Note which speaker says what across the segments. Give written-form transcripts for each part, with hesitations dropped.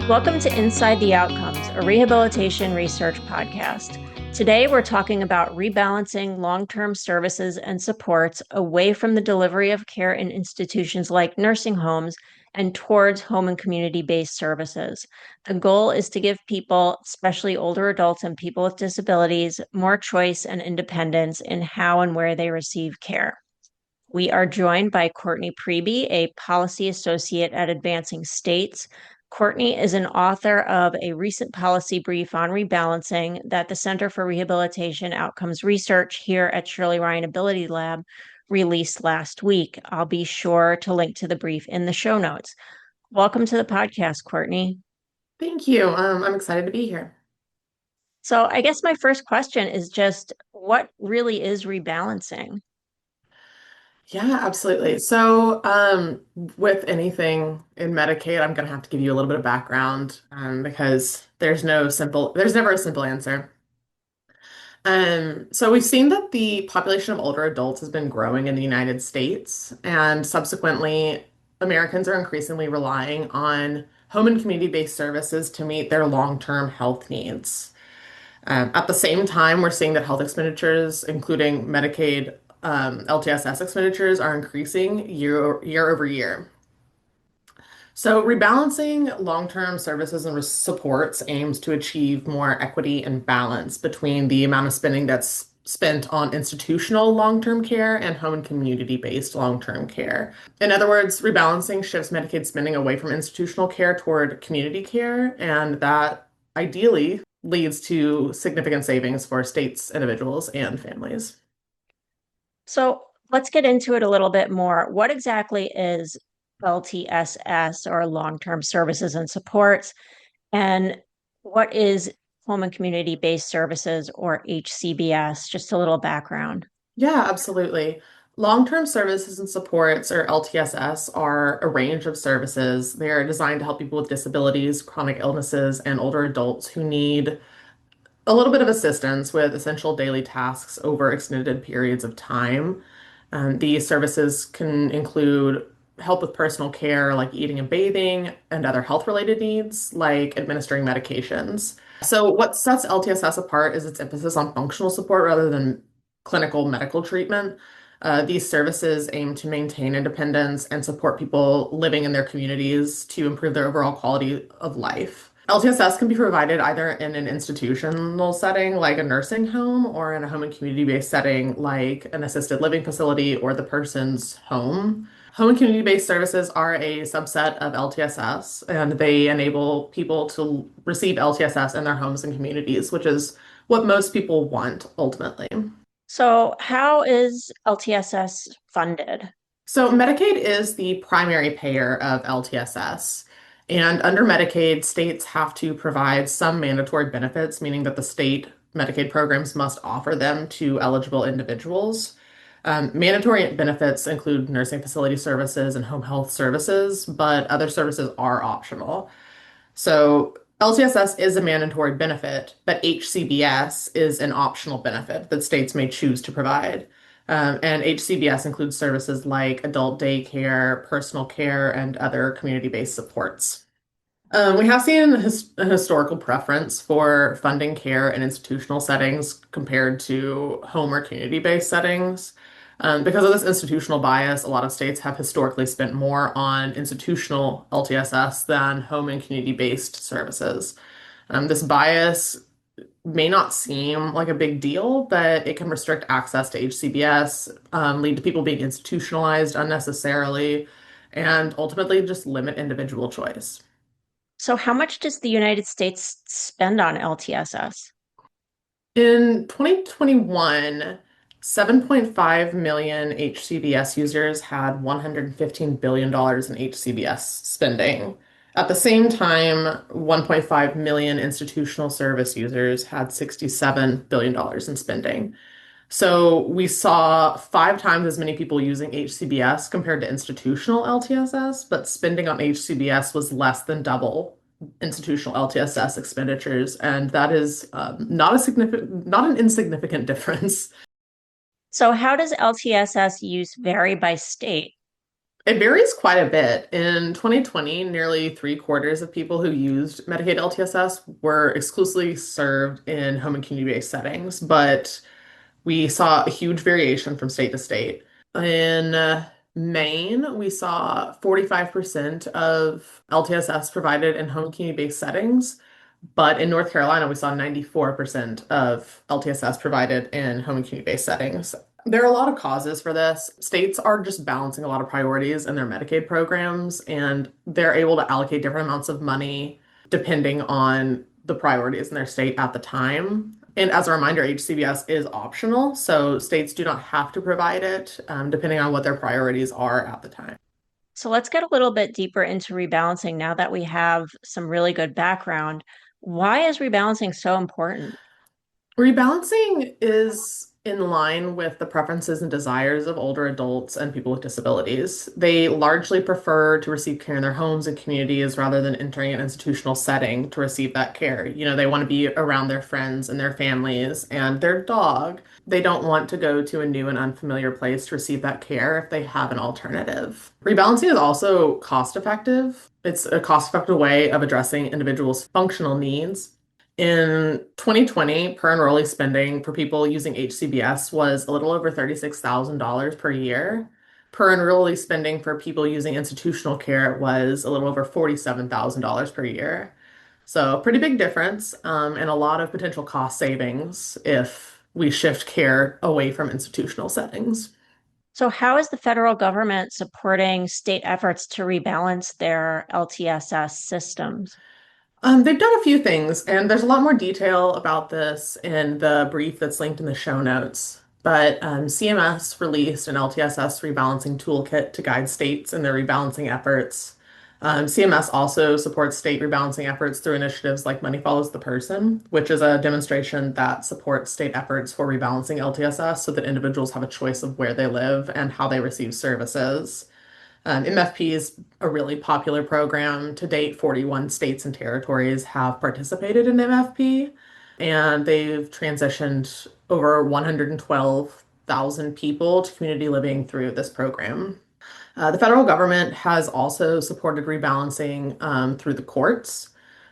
Speaker 1: Welcome to Inside the Outcomes, a rehabilitation research podcast. Today, we're talking about rebalancing long-term services and supports away from the delivery of care in institutions like nursing homes and towards home and community-based services. The goal is to give people, especially older adults and people with disabilities, more choice and independence in how and where they receive care. We are joined by Courtney Priebe, a policy associate at Advancing States. Courtney is an author of a recent policy brief on rebalancing that the Center for Rehabilitation Outcomes Research here at Shirley Ryan Ability Lab released last week. I'll be sure to link to the brief in the show notes. Welcome to the podcast, Courtney.
Speaker 2: Thank you. I'm excited to be here.
Speaker 1: So, I guess my first question is just what really is rebalancing?
Speaker 2: Yeah, absolutely. With anything in Medicaid, I'm going to have to give you a little bit of background because there's never a simple answer. So we've seen that the population of older adults has been growing in the United States, and subsequently, Americans are increasingly relying on home and community-based services to meet their long-term health needs. At the same time, we're seeing that health expenditures, including Medicaid, LTSS expenditures, are increasing year over year. So, rebalancing long-term services and supports aims to achieve more equity and balance between the amount of spending that's spent on institutional long-term care and home and community-based long-term care. In other words, rebalancing shifts Medicaid spending away from institutional care toward community care, and that ideally leads to significant savings for states, individuals, and families.
Speaker 1: So let's get into it a little bit more. What exactly is LTSS or long-term services and supports? And what is home and community-based services or HCBS? Just a little background.
Speaker 2: Yeah, absolutely. Long-term services and supports, or LTSS, are a range of services. They're designed to help people with disabilities, chronic illnesses, and older adults who need a little bit of assistance with essential daily tasks over extended periods of time. These services can include help with personal care, like eating and bathing, and other health-related needs, like administering medications. So, what sets LTSS apart is its emphasis on functional support rather than clinical medical treatment. These services aim to maintain independence and support people living in their communities to improve their overall quality of life. LTSS can be provided either in an institutional setting like a nursing home or in a home and community-based setting like an assisted living facility or the person's home. Home and community-based services are a subset of LTSS, and they enable people to receive LTSS in their homes and communities, which is what most people want ultimately.
Speaker 1: So how is LTSS funded?
Speaker 2: So Medicaid is the primary payer of LTSS. And under Medicaid, states have to provide some mandatory benefits, meaning that the state Medicaid programs must offer them to eligible individuals. Mandatory benefits include nursing facility services and home health services, but other services are optional. So LTSS is a mandatory benefit, but HCBS is an optional benefit that states may choose to provide. And HCBS includes services like adult daycare, personal care, and other community-based supports. We have seen a historical preference for funding care in institutional settings compared to home or community-based settings. Because of this institutional bias, a lot of states have historically spent more on institutional LTSS than home and community-based services. This bias may not seem like a big deal, but it can restrict access to HCBS, lead to people being institutionalized unnecessarily, and ultimately just limit individual choice.
Speaker 1: So how much does the United States spend on LTSS?
Speaker 2: In 2021, 7.5 million HCBS users had $115 billion in HCBS spending. At the same time, 1.5 million institutional service users had $67 billion in spending. So we saw 5 times as many people using HCBS compared to institutional LTSS, but spending on HCBS was less than double institutional LTSS expenditures, and that is not an insignificant difference.
Speaker 1: So how does LTSS use vary by state?
Speaker 2: It varies quite a bit. In 2020, nearly three-quarters of people who used Medicaid LTSS were exclusively served in home and community-based settings, but we saw a huge variation from state to state. In Maine, we saw 45% of LTSS provided in home and community-based settings, but in North Carolina, we saw 94% of LTSS provided in home and community-based settings. There are a lot of causes for this. States are just balancing a lot of priorities in their Medicaid programs, and they're able to allocate different amounts of money depending on the priorities in their state at the time. And as a reminder, HCBS is optional, so states do not have to provide it, depending on what their priorities are at the time.
Speaker 1: So let's get a little bit deeper into rebalancing now that we have some really good background. Why is rebalancing so important?
Speaker 2: Rebalancing is in line with the preferences and desires of older adults and people with disabilities. They largely prefer to receive care in their homes and communities rather than entering an institutional setting to receive that care. They want to be around their friends and their families and their dog. They don't want to go to a new and unfamiliar place to receive that care if they have an alternative. Rebalancing is also cost effective. It's a cost effective way of addressing individuals' functional needs. In 2020, per enrollee spending for people using HCBS was a little over $36,000 per year. Per enrollee spending for people using institutional care was a little over $47,000 per year. So, pretty big difference, and a lot of potential cost savings if we shift care away from institutional settings.
Speaker 1: So, how is the federal government supporting state efforts to rebalance their LTSS systems?
Speaker 2: They've done a few things, and there's a lot more detail about this in the brief that's linked in the show notes. But CMS released an LTSS rebalancing toolkit to guide states in their rebalancing efforts. CMS also supports state rebalancing efforts through initiatives like Money Follows the Person, which is a demonstration that supports state efforts for rebalancing LTSS so that individuals have a choice of where they live and how they receive services. MFP is a really popular program. To date, 41 states and territories have participated in MFP, and they've transitioned over 112,000 people to community living through this program. The federal government has also supported rebalancing through the courts.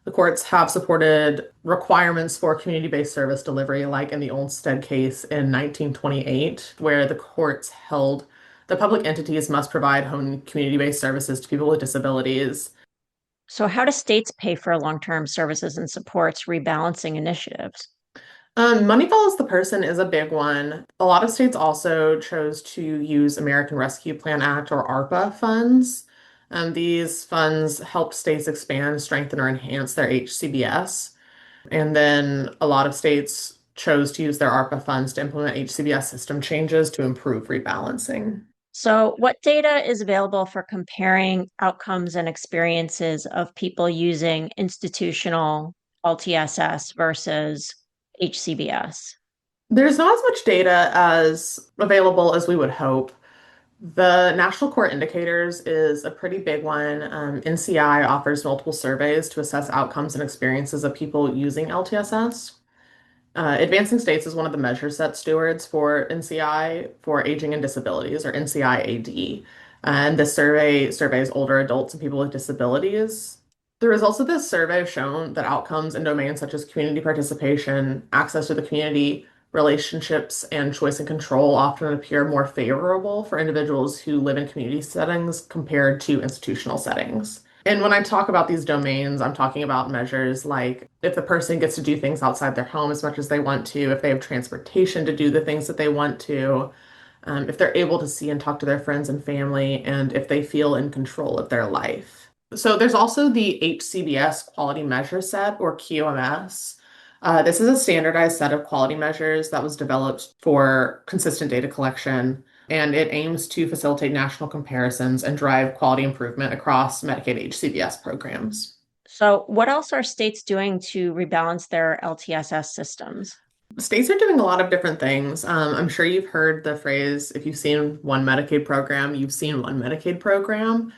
Speaker 2: The courts have supported requirements for community-based service delivery, like in the Olmstead case in 1928, where the courts held that public entities must provide home community-based services to people with disabilities.
Speaker 1: So, how do states pay for long term services and supports rebalancing initiatives?
Speaker 2: Money follows the person is a big one. A lot of states also chose to use American Rescue Plan Act or ARPA funds. These funds help states expand, strengthen, or enhance their HCBS. And then a lot of states chose to use their ARPA funds to implement HCBS system changes to improve rebalancing.
Speaker 1: So, what data is available for comparing outcomes and experiences of people using institutional LTSS versus HCBS?
Speaker 2: There's not as much data as available as we would hope. The National Core Indicators is a pretty big one. NCI offers multiple surveys to assess outcomes and experiences of people using LTSS. Advancing States is one of the measure set stewards for NCI for Aging and Disabilities, or NCI-AD. And this survey surveys older adults and people with disabilities. The results of this survey have shown that outcomes in domains such as community participation, access to the community, relationships, and choice and control often appear more favorable for individuals who live in community settings compared to institutional settings. And when I talk about these domains, I'm talking about measures like if the person gets to do things outside their home as much as they want to, if they have transportation to do the things that they want to, if they're able to see and talk to their friends and family, and if they feel in control of their life. So there's also the HCBS Quality Measure Set, or QMS. This is a standardized set of quality measures that was developed for consistent data collection, and it aims to facilitate national comparisons and drive quality improvement across Medicaid HCBS programs.
Speaker 1: So, what else are states doing to rebalance their LTSS systems?
Speaker 2: States are doing a lot of different things. I'm sure you've heard the phrase, if you've seen one Medicaid program, you've seen one Medicaid program.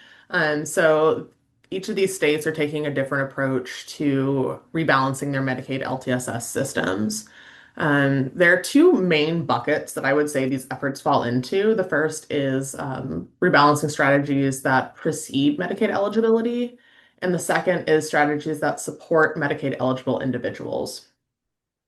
Speaker 2: So each of these states are taking a different approach to rebalancing their Medicaid LTSS systems. There are two main buckets that I would say these efforts fall into. The first is rebalancing strategies that precede Medicaid eligibility, and the second is strategies that support Medicaid eligible individuals.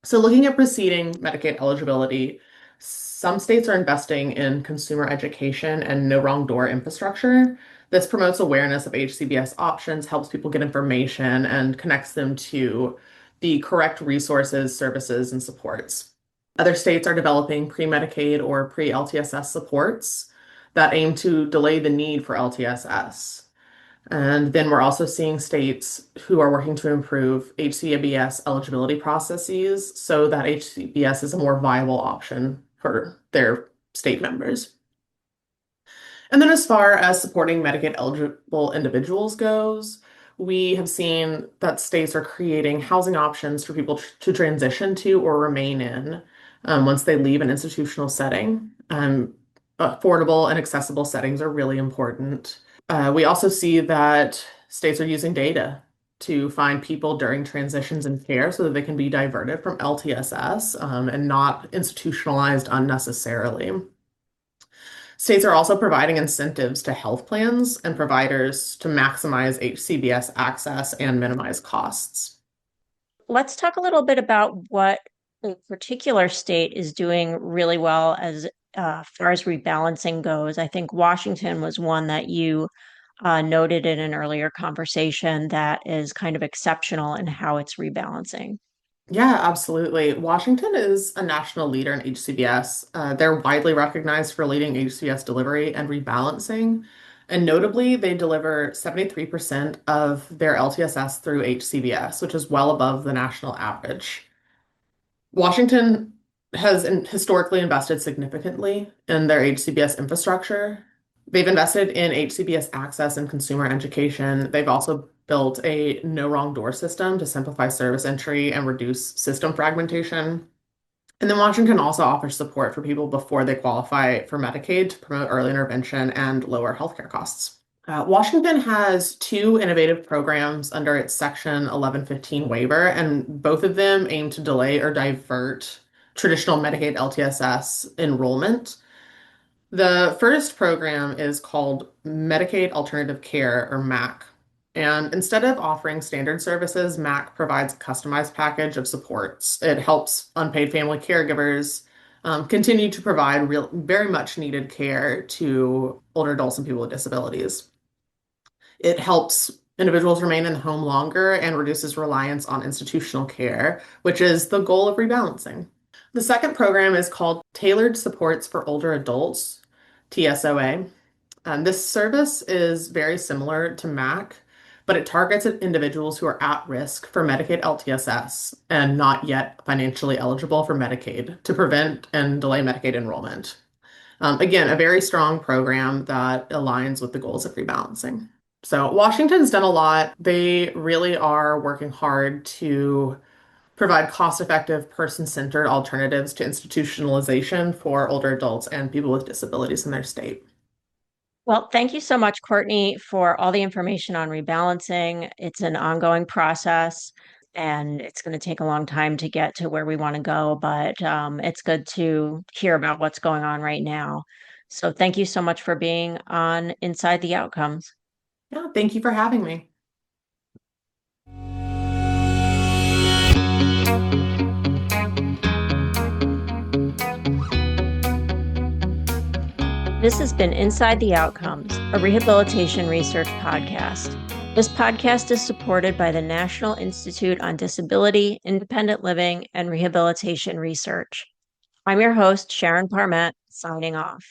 Speaker 2: So, looking at preceding Medicaid eligibility, some states are investing in consumer education and no wrong door infrastructure. This promotes awareness of HCBS options, helps people get information, and connects them to the correct resources, services, and supports. Other states are developing pre-Medicaid or pre-LTSS supports that aim to delay the need for LTSS. And then we're also seeing states who are working to improve HCBS eligibility processes so that HCBS is a more viable option for their state members. And then as far as supporting Medicaid eligible individuals goes, we have seen that states are creating housing options for people to transition to or remain in once they leave an institutional setting. Affordable and accessible settings are really important. We also see that states are using data to find people during transitions in care so that they can be diverted from LTSS and not institutionalized unnecessarily. States are also providing incentives to health plans and providers to maximize HCBS access and minimize costs.
Speaker 1: Let's talk a little bit about what a particular state is doing really well as far as rebalancing goes. I think Washington was one that you noted in an earlier conversation that is kind of exceptional in how it's rebalancing.
Speaker 2: Yeah, absolutely. Washington is a national leader in HCBS. They're widely recognized for leading HCBS delivery and rebalancing. And notably, they deliver 73% of their LTSS through HCBS, which is well above the national average. Washington has historically invested significantly in their HCBS infrastructure. They've invested in HCBS access and consumer education. They've also built a no wrong door system to simplify service entry and reduce system fragmentation. And then Washington also offers support for people before they qualify for Medicaid to promote early intervention and lower healthcare costs. Washington has two innovative programs under its Section 1115 waiver, and both of them aim to delay or divert traditional Medicaid LTSS enrollment. The first program is called Medicaid Alternative Care, or MAC. And instead of offering standard services, MAC provides a customized package of supports. It helps unpaid family caregivers continue to provide very much needed care to older adults and people with disabilities. It helps individuals remain in the home longer and reduces reliance on institutional care, which is the goal of rebalancing. The second program is called Tailored Supports for Older Adults, TSOA. This service is very similar to MAC, but it targets individuals who are at risk for Medicaid LTSS and not yet financially eligible for Medicaid to prevent and delay Medicaid enrollment. Again, a very strong program that aligns with the goals of rebalancing. So Washington's done a lot. They really are working hard to provide cost-effective, person-centered alternatives to institutionalization for older adults and people with disabilities in their state.
Speaker 1: Well, thank you so much, Courtney, for all the information on rebalancing. It's an ongoing process and it's going to take a long time to get to where we want to go, but it's good to hear about what's going on right now. So thank you so much for being on Inside the Outcomes.
Speaker 2: Yeah, thank you for having me.
Speaker 1: This has been Inside the Outcomes, a rehabilitation research podcast. This podcast is supported by the National Institute on Disability, Independent Living, and Rehabilitation Research. I'm your host, Sharon Parmet, signing off.